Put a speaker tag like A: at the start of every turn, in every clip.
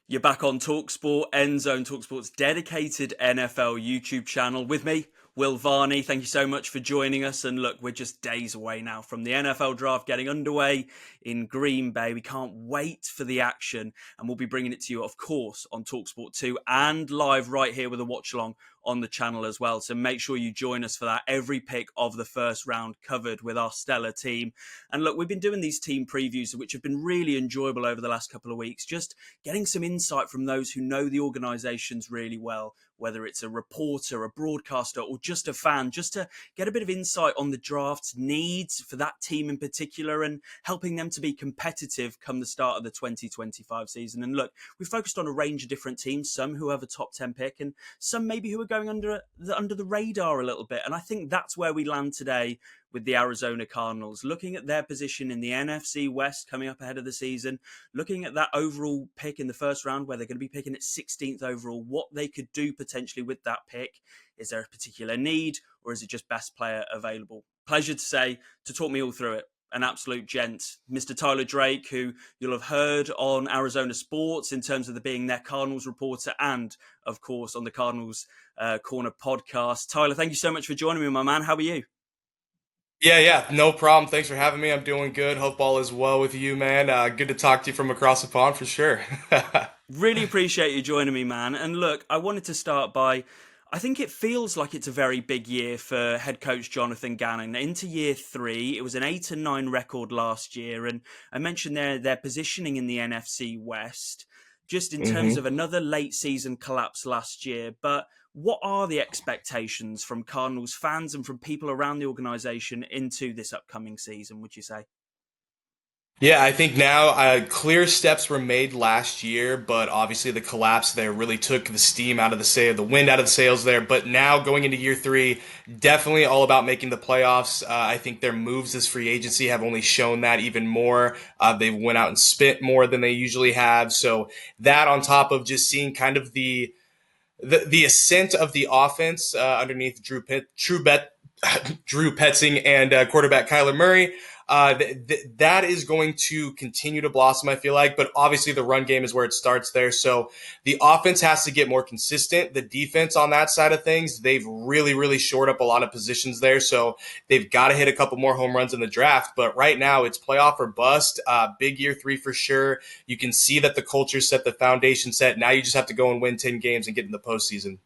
A: You're back on talkSPORT, Endzone, talkSPORT's dedicated NFL YouTube channel with me, Will Varney. Thank you so much for joining us. And look, we're just days away now from the NFL draft getting underway in Green Bay. We can't wait for the action, and we'll be bringing it to you, of course, on talkSPORT 2 and live right here with a watch along on the channel as well. So make sure you join us for that. Every pick of the first round covered with our stellar team. And look, we've been doing these team previews, which have been really enjoyable over the last couple of weeks, just getting some insight from those who know the organizations really well, whether it's a reporter, a broadcaster, or just a fan, just to get a bit of insight on the draft's needs for that team in particular and helping them to be competitive come the start of the 2025 season. And look, we focused on a range of different teams, some who have a top 10 pick and some maybe who are going under the radar a little bit. And I think that's where we land today with the Arizona Cardinals, looking at their position in the NFC West coming up ahead of the season, looking at that overall pick in the first round where they're going to be picking at 16th overall, what they could do potentially with that pick. Is there a particular need or is it just best player available? Pleasure to say, to talk me all through it, an absolute gent, Mr. Tyler Drake, who you'll have heard on Arizona Sports in terms of being their Cardinals reporter and, of course, on the Cardinals Corner podcast. Tyler, thank you so much for joining me, my man. How are you?
B: Yeah, no problem. Thanks for having me. I'm doing good. Hope all is well with you, man. Good to talk to you from across the pond for sure.
A: Really appreciate you joining me, man. And look, I wanted to start by, I think it feels like it's a very big year for head coach Jonathan Gannon. Into year three, it was an 8-9 record last year. And I mentioned their positioning in the NFC West, just in terms
B: hmm
A: of another late season collapse last year. But what are the expectations from Cardinals fans and from people around the organization into this upcoming season, would you say?
B: Yeah, I think now clear steps were made last year, but obviously the collapse there really took the steam out of the sail, the wind out of the sails there. But now going into year three, definitely all about making the playoffs. I think their moves this free agency have only shown that even more. They've went out and spent more than they usually have. So that on top of just seeing kind of the ascent of the offense underneath Drew Petzing and quarterback Kyler Murray. That is going to continue to blossom, I feel like. But obviously, the run game is where it starts there. So the offense has to get more consistent. The defense on that side of things, they've really shored up a lot of positions there. So they've got to hit a couple more home runs in the draft. But right now, it's playoff or bust. Big year three for sure. You can see that the culture set, the foundation set. Now you just have to go and win 10 games and get in the postseason.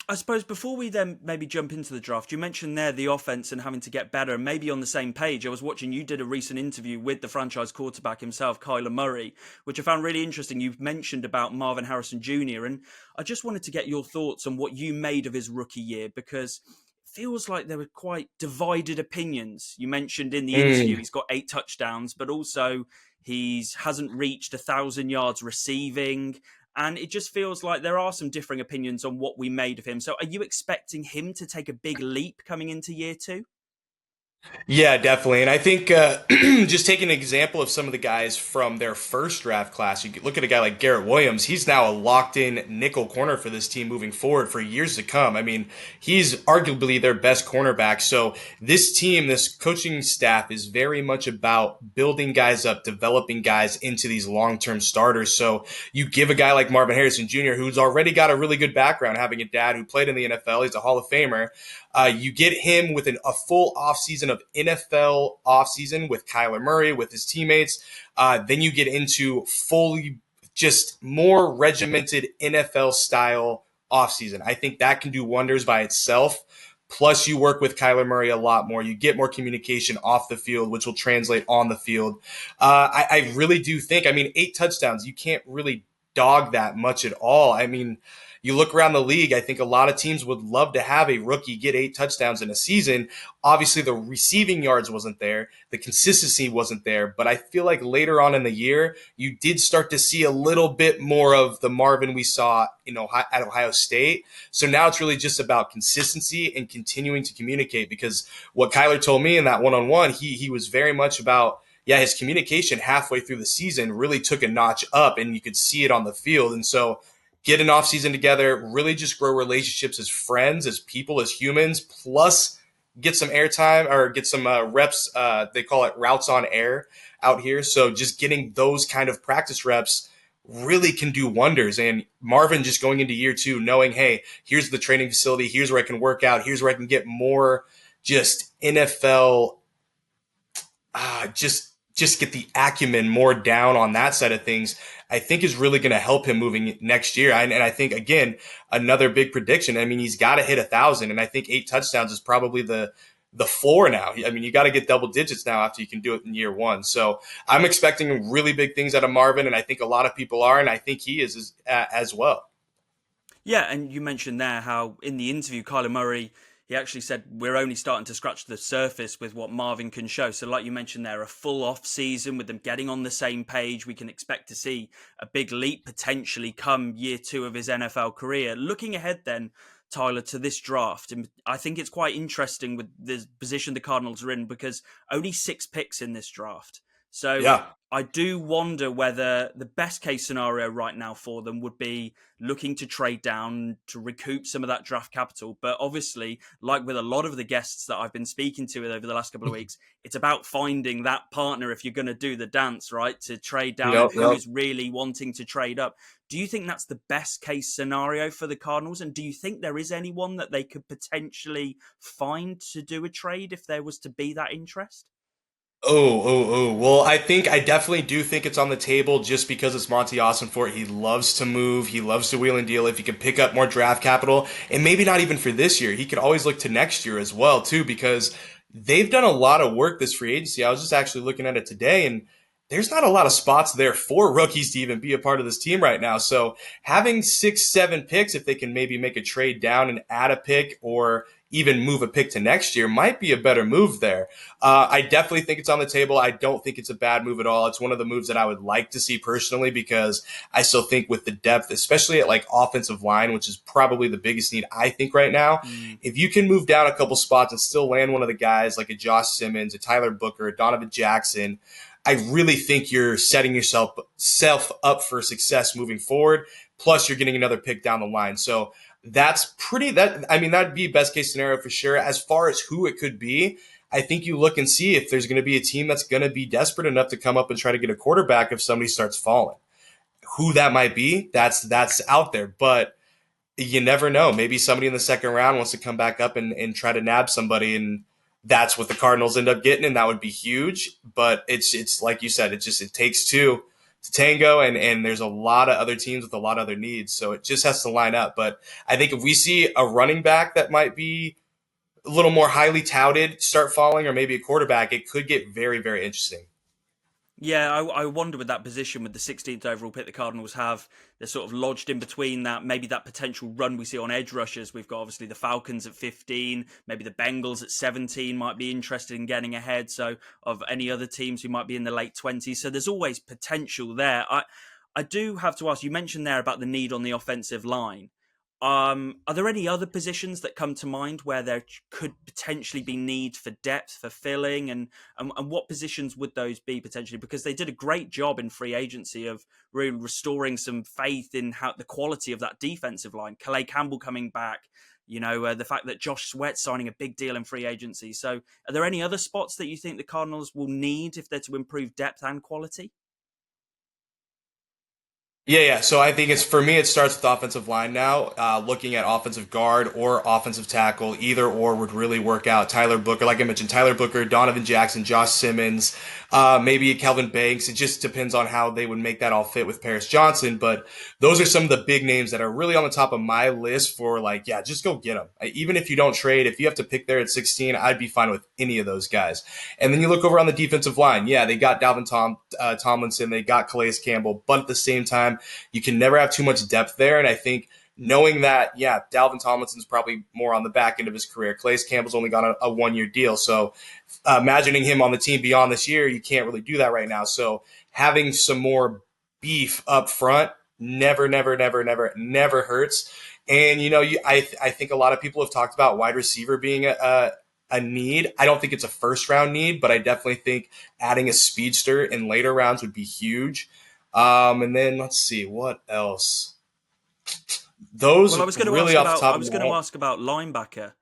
A: I suppose before we then maybe jump into the draft, you mentioned there the offense and having to get better and maybe on the same page. I was watching you did a recent interview with the franchise quarterback himself, Kyler Murray, which I found really interesting. You've mentioned about Marvin Harrison Jr. and I just wanted to get your thoughts on what you made of his rookie year because it feels like there were quite divided opinions. You mentioned in the interview
B: Mm.
A: he's got 8 touchdowns, but also he's hasn't reached 1,000 yards receiving. And it just feels like there are some differing opinions on what we made of him. So are you expecting him to take a big leap coming into year two?
B: Yeah, definitely. And I think just taking an example of some of the guys from their first draft class, you could look at a guy like Garrett Williams. He's now a locked in nickel corner for this team moving forward for years to come. I mean, he's arguably their best cornerback. So this team, this coaching staff is very much about building guys up, developing guys into these long term starters. So you give a guy like Marvin Harrison Jr., who's already got a really good background, having a dad who played in the NFL, he's a Hall of Famer. You get him with a full offseason of NFL offseason with Kyler Murray, with his teammates. Then you get into fully just more regimented NFL style offseason. I think that can do wonders by itself. Plus, you work with Kyler Murray a lot more. You get more communication off the field, which will translate on the field. I really do think, I mean, 8 touchdowns, you can't really dog that much at all. I mean, you look around the league, I think a lot of teams would love to have a rookie get 8 touchdowns in a season. Obviously, the receiving yards wasn't there, the consistency wasn't there, but I feel like later on in the year, you did start to see a little bit more of the Marvin we saw, at Ohio State. So now it's really just about consistency and continuing to communicate because what Kyler told me in that one-on-one, he was very much about his communication halfway through the season really took a notch up and you could see it on the field. And so get an off season together, really just grow relationships as friends, as people, as humans, plus get some airtime or get some reps. They call it routes on air out here. So just getting those kind of practice reps really can do wonders. And Marvin just going into year two, knowing, hey, here's the training facility, here's where I can work out, here's where I can get more just NFL, just get the acumen more down on that side of things, I think is really going to help him moving next year. And I think, again, another big prediction. I mean, he's got to hit 1,000, and I think 8 touchdowns is probably the floor now. I mean, you got to get double digits now after you can do it in year one. So I'm expecting really big things out of Marvin, and I think a lot of people are, and I think he is as well.
A: Yeah, and you mentioned there how in the interview, Kyler Murray, he actually said we're only starting to scratch the surface with what Marvin can show. So, like you mentioned there, a full off season with them getting on the same page, we can expect to see a big leap potentially come year two of his NFL career. Looking ahead, then, Tyler, to this draft, and I think it's quite interesting with the position the Cardinals are in because only 6 picks in this draft. So
B: Yeah.
A: I do wonder whether the best case scenario right now for them would be looking to trade down to recoup some of that draft capital. But obviously, like with a lot of the guests that I've been speaking to over the last couple of weeks, it's about finding that partner if you're going to do the dance, right? To trade down and
B: Yep.
A: who
B: Yep.
A: is really wanting to trade up. Do you think that's the best case scenario for the Cardinals? And do you think there is anyone that they could potentially find to do a trade if there was to be that interest?
B: Oh. Well, I definitely do think it's on the table just because it's Monty Fort. He loves to move. He loves to wheel and deal. If he can pick up more draft capital, and maybe not even for this year, he could always look to next year as well, too, because they've done a lot of work this free agency. I was just actually looking at it today, and there's not a lot of spots there for rookies to even be a part of this team right now. So having 6, 7 picks, if they can maybe make a trade down and add a pick or even move a pick to next year, might be a better move there. I definitely think it's on the table. I don't think it's a bad move at all. It's one of the moves that I would like to see personally because I still think with the depth, especially at like offensive line, which is probably the biggest need I think right now,
A: Mm.
B: if you can move down a couple spots and still land one of the guys like a Josh Simmons, a Tyler Booker, a Donovan Jackson, I really think you're setting yourself up for success moving forward. Plus, you're getting another pick down the line. So that's pretty. That I mean, that'd be best case scenario for sure. As far as who it could be, I think you look and see if there's going to be a team that's going to be desperate enough to come up and try to get a quarterback if somebody starts falling. Who that might be, that's out there. But you never know. Maybe somebody in the second round wants to come back up and try to nab somebody, and that's what the Cardinals end up getting, and that would be huge. But it's like you said, it takes two to tango, and there's a lot of other teams with a lot of other needs, so it just has to line up. But I think if we see a running back that might be a little more highly touted start falling, or maybe a quarterback, it could get very, very interesting.
A: Yeah, I wonder with that position with the 16th overall pick the Cardinals have, they're sort of lodged in between that, maybe that potential run we see on edge rushers. We've got obviously the Falcons at 15, maybe the Bengals at 17 might be interested in getting ahead. So of any other teams who might be in the late 20s. So there's always potential there. I do have to ask, you mentioned there about the need on the offensive line. Are there any other positions that come to mind where there could potentially be need for depth for filling, and what positions would those be potentially? Because they did a great job in free agency of really restoring some faith in how the quality of that defensive line. Calais Campbell coming back, the fact that Josh Sweat's signing a big deal in free agency. So, are there any other spots that you think the Cardinals will need if they're to improve depth and quality?
B: Yeah. So I think it's for me. It starts with offensive line now. Looking at offensive guard or offensive tackle, either or would really work out. Tyler Booker, like I mentioned, Tyler Booker, Donovan Jackson, Josh Simmons, maybe Kelvin Banks. It just depends on how they would make that all fit with Paris Johnson. But those are some of the big names that are really on the top of my list for like, yeah, just go get them. Even if you don't trade, if you have to pick there at 16, I'd be fine with any of those guys. And then you look over on the defensive line. Yeah, they got Tomlinson, they got Calais Campbell, but at the same time, you can never have too much depth there. And I think knowing that, yeah, Dalvin Tomlinson's probably more on the back end of his career. Calais Campbell's only got a 1 year deal. So imagining him on the team beyond this year, you can't really do that right now. So having some more beef up front never hurts. And, I think a lot of people have talked about wide receiver being a need. I don't think it's a first round need, but I definitely think adding a speedster in later rounds would be huge. And then let's see what else.
A: Well,
B: Those really off the
A: I
B: top of
A: was
B: my
A: going to
B: head.
A: ask about linebacker.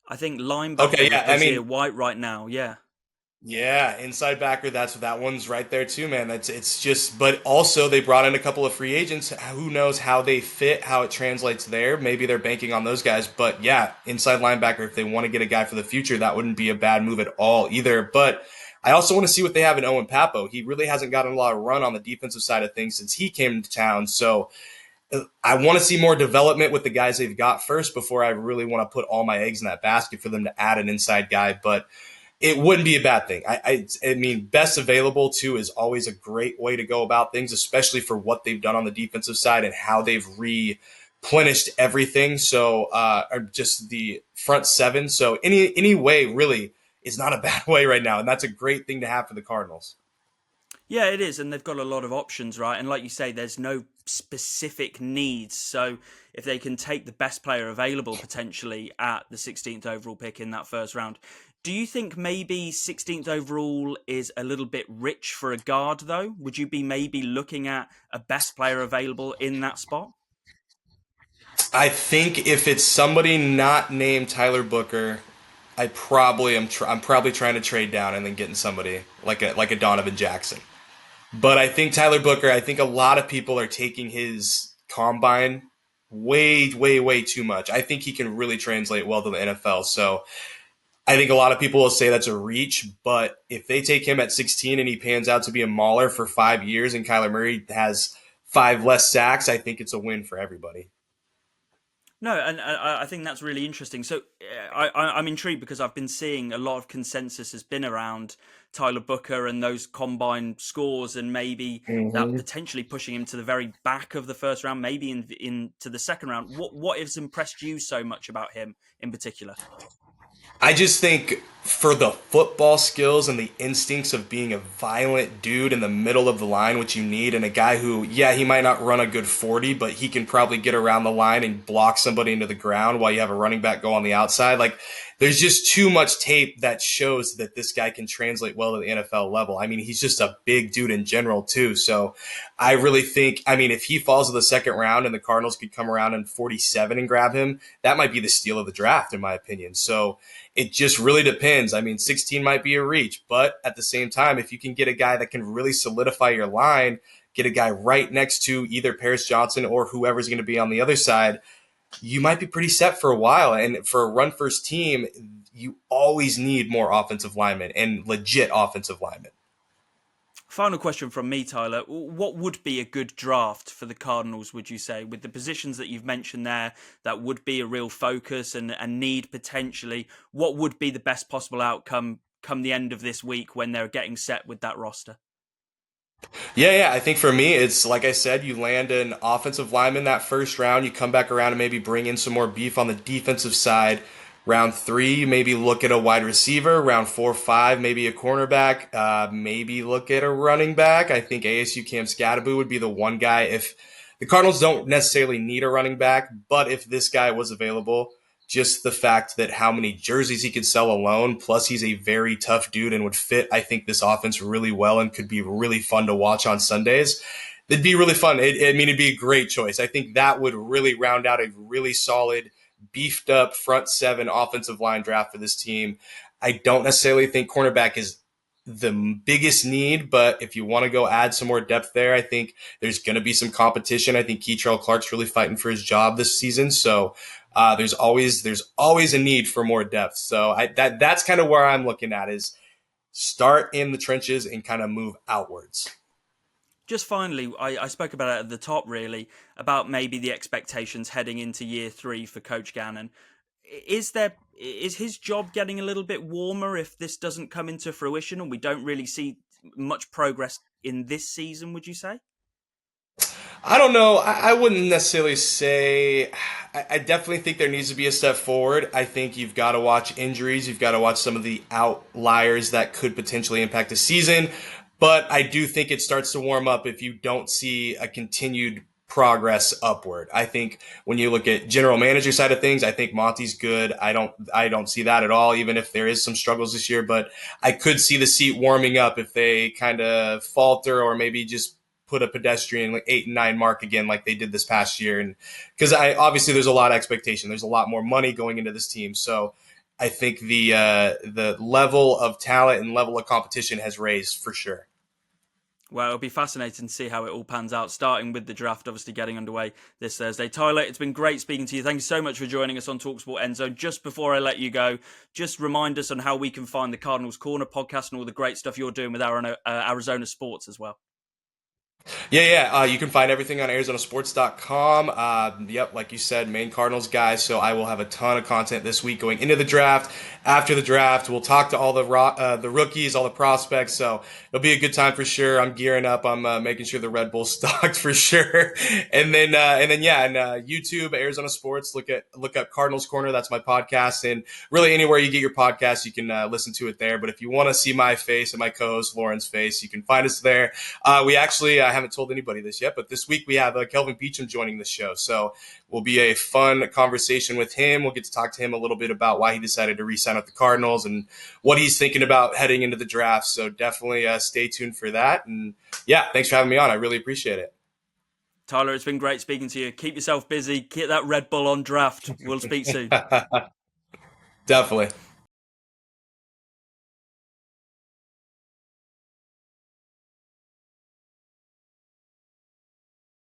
A: I think linebacker
B: Okay,
A: with
B: yeah. I
A: Kazir
B: mean,
A: White right now. Yeah.
B: Yeah, inside backer. That one's right there too, man. It's just, but also they brought in a couple of free agents. Who knows how they fit, how it translates there? Maybe they're banking on those guys. But yeah, inside linebacker. If they want to get a guy for the future, that wouldn't be a bad move at all either. But I also want to see what they have in Owen Papo. He really hasn't gotten a lot of run on the defensive side of things since he came to town. So I want to see more development with the guys they've got first before I really want to put all my eggs in that basket for them to add an inside guy. But it wouldn't be a bad thing. I mean, best available too is always a great way to go about things, especially for what they've done on the defensive side and how they've replenished everything. So, or just the front seven. So any way really is not a bad way right now, and that's a great thing to have for the Cardinals.
A: Yeah, it is, and they've got a lot of options, right? And like you say, there's no specific needs. So if they can take the best player available potentially at the 16th overall pick in that first round, do you think maybe 16th overall is a little bit rich for a guard, though? Would you be maybe looking at a best player available in that spot?
B: I think if it's somebody not named Tyler Booker, I probably am. I'm probably trying to trade down and then getting somebody like a Donovan Jackson. But I think Tyler Booker, I think a lot of people are taking his combine way, way, way too much. I think he can really translate well to the NFL. So I think a lot of people will say that's a reach. But if they take him at 16 and he pans out to be a mauler for 5 years and Kyler Murray has five less sacks, I think it's a win for everybody.
A: No, and I think that's really interesting. So I'm intrigued because I've been seeing a lot of consensus has been around Tyler Booker and those combine scores, and maybe that
B: Mm-hmm.
A: potentially pushing him to the very back of the first round, maybe into the second round. What has impressed you so much about him in particular?
B: I just think for the football skills and the instincts of being a violent dude in the middle of the line, which you need, and a guy who, yeah, he might not run a good 40, but he can probably get around the line and block somebody into the ground while you have a running back go on the outside. Like, there's just too much tape that shows that this guy can translate well to the NFL level. I mean, he's just a big dude in general, too. So I really think, I mean, if he falls to the second round and the Cardinals could come around in 47 and grab him, that might be the steal of the draft, in my opinion. So, it just really depends. I mean, 16 might be a reach, but at the same time, if you can get a guy that can really solidify your line, get a guy right next to either Paris Johnson or whoever's going to be on the other side, you might be pretty set for a while. And for a run first team, you always need more offensive linemen and legit offensive linemen.
A: Final question from me, Tyler. What would be a good draft for the Cardinals, would you say, with the positions that you've mentioned there that would be a real focus and need potentially? What would be the best possible outcome come the end of this week when they're getting set with that roster?
B: Yeah, I think for me, it's like I said, you land an offensive lineman that first round, you come back around and maybe bring in some more beef on the defensive side. Round three, you maybe look at a wide receiver. Round 4, 5, maybe a cornerback. Maybe look at a running back. I think ASU Cam Scatterbu would be the one guy. If the Cardinals don't necessarily need a running back, but if this guy was available, just the fact that how many jerseys he could sell alone, plus he's a very tough dude and would fit, I think, this offense really well and could be really fun to watch on Sundays. It'd be really fun. I mean, it'd be a great choice. I think that would really round out a really solid, beefed up front seven offensive line draft for this team. I don't necessarily think cornerback is the biggest need, but if you want to go add some more depth there, I think there's going to be some competition. I think Keitrell Clark's really fighting for his job this season, so there's always a need for more depth. So that's kind of where I'm looking at is start in the trenches and kind of move outwards.
A: Just finally, I spoke about it at the top, really, about maybe the expectations heading into year three for Coach Gannon. Is his job getting a little bit warmer if this doesn't come into fruition and we don't really see much progress in this season, would you say?
B: I don't know. I wouldn't necessarily say. I definitely think there needs to be a step forward. I think you've got to watch injuries. You've got to watch some of the outliers that could potentially impact the season. But I do think it starts to warm up if you don't see a continued progress upward. I think when you look at general manager side of things, I think Monty's good. I don't see that at all, even if there is some struggles this year. But I could see the seat warming up if they kind of falter or maybe just put a pedestrian like 8 and 9 mark again, like they did this past year. And because I obviously there's a lot of expectation, there's a lot more money going into this team, so I think the level of talent and level of competition has raised for sure.
A: Well, it'll be fascinating to see how it all pans out, starting with the draft obviously getting underway this Thursday. Tyler, it's been great speaking to you. Thank you so much for joining us on TalkSport Endzone. Just before I let you go, just remind us on how we can find the Cardinals Corner podcast and all the great stuff you're doing with Arizona Sports as well.
B: Yeah. You can find everything on ArizonaSports.com. Yep, like you said, main Cardinals guy. So I will have a ton of content this week going into the draft. After the draft, we'll talk to all the rookies, all the prospects. So it'll be a good time for sure. I'm gearing up. I'm making sure the Red Bull's stocked for sure. And then yeah, and YouTube, Arizona Sports. Look up Cardinals Corner. That's my podcast. And really anywhere you get your podcast, you can listen to it there. But if you want to see my face and my co-host Lauren's face, you can find us there. We actually, I haven't told anybody this yet, but this week we have Kelvin Beachum joining the show. So will be a fun conversation with him. We'll get to talk to him a little bit about why he decided to re-sign with the Cardinals and what he's thinking about heading into the draft. So definitely stay tuned for that. And yeah, thanks for having me on. I really appreciate it.
A: Tyler, it's been great speaking to you. Keep yourself busy. Get that Red Bull on draft. We'll speak soon.
B: Definitely.